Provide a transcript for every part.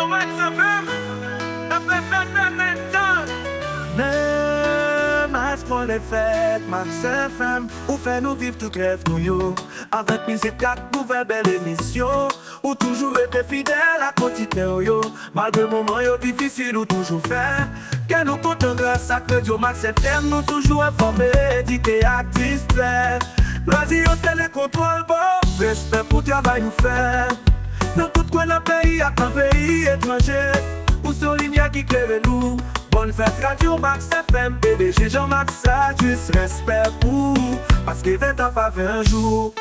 Max FM, Max pour les fêtes, Max FM, ou fait nous vivre tout rêve nous yo. Avec musique, 4 nouvelles belles émissions, ou toujours été fidèle à quotidien yo. Malgré moments yo difficiles ou toujours faire, que nous comptons grâce à Radio Max FM, nous toujours informés, édités, actifs, clairs. Radio télécontrôle, bon, respect pour travail nous faire. Dans tout coin d'un pays, à un pays étranger, ou sur ligne qui claire nous. Bonne fête Radio Max FM, PDG Jean-Max, ça juste respect pour, parce que 20 ans pas 20 jours.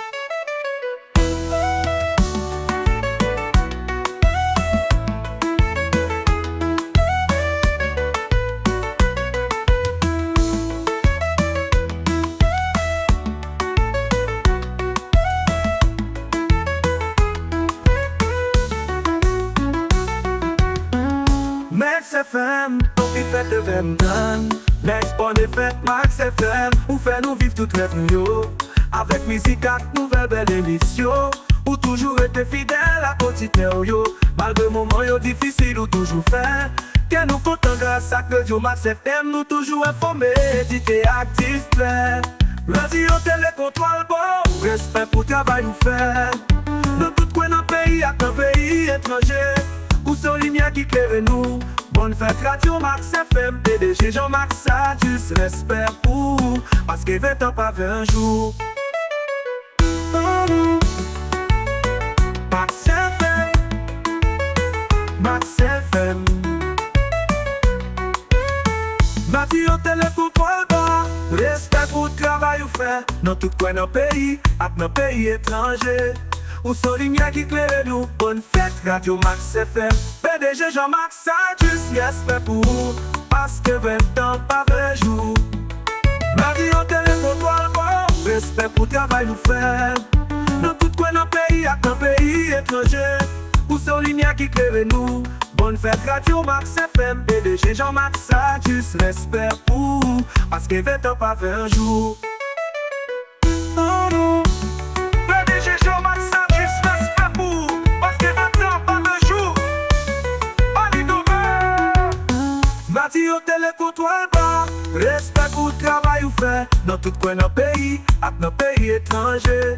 Max FM, il fait de 20 ans. Max bonne fête, Max FM, ou fait nous vivre tout rêve nous yo. Avec musique, 4 nouvelles belles émissions, ou toujours été fidèle à quotidien yo. Malgré moments yo difficiles ou toujours faire, que nous comptons grâce à Radio Max FM, nous toujours informés, édités, actifs, clairs. Radio télécontrôle, bon, respect pour travail nous faire. Dans tout coin d'un pays, à un pays étranger, ou sur ligne qui claire nous. Bonne fête Radio Max FM, PDG Jean-Max, ça juste respect pour, parce que 20 ans pas 20 jours. Max FM, Max FM, Radio télécontrôle bas, respect pour le travail ou fait. Dans tout coin d'un pays, à un pays étranger, ou sur ligne qui claire nous. Bonne fête Radio Max FM, PDG Jean-Max, ça juste respect pour, parce que 20 ans pas 20 jours. Radio télécontrôle bon, respect pour travail nous faire. Dans tout coin d'un pays, à un pays étranger, ou sur ligne qui claire nous. Bonne fête Radio Max FM, PDG Jean-Max, ça juste respect pour, parce que 20 ans pas 20 jours. PDG Jean-Max, ça juste respect pour, parce que 20 ans pas 20 jours. Radio télécontrôle bas, respect pour le travail ou fait. Dans tout coin d'un pays, à un pays étranger,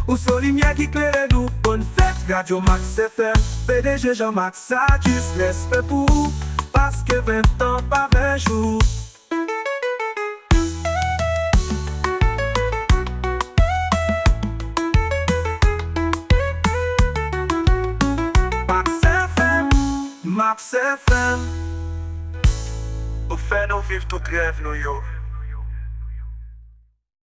ou sur ligne qui claire nous. Bonne fête Radio Max FM, PDG Jean-Max, ça juste respect pour, parce que 20 ans pas 20 jours. Max FM, Max FM, ou fait nous vivre tout rêve nous yo.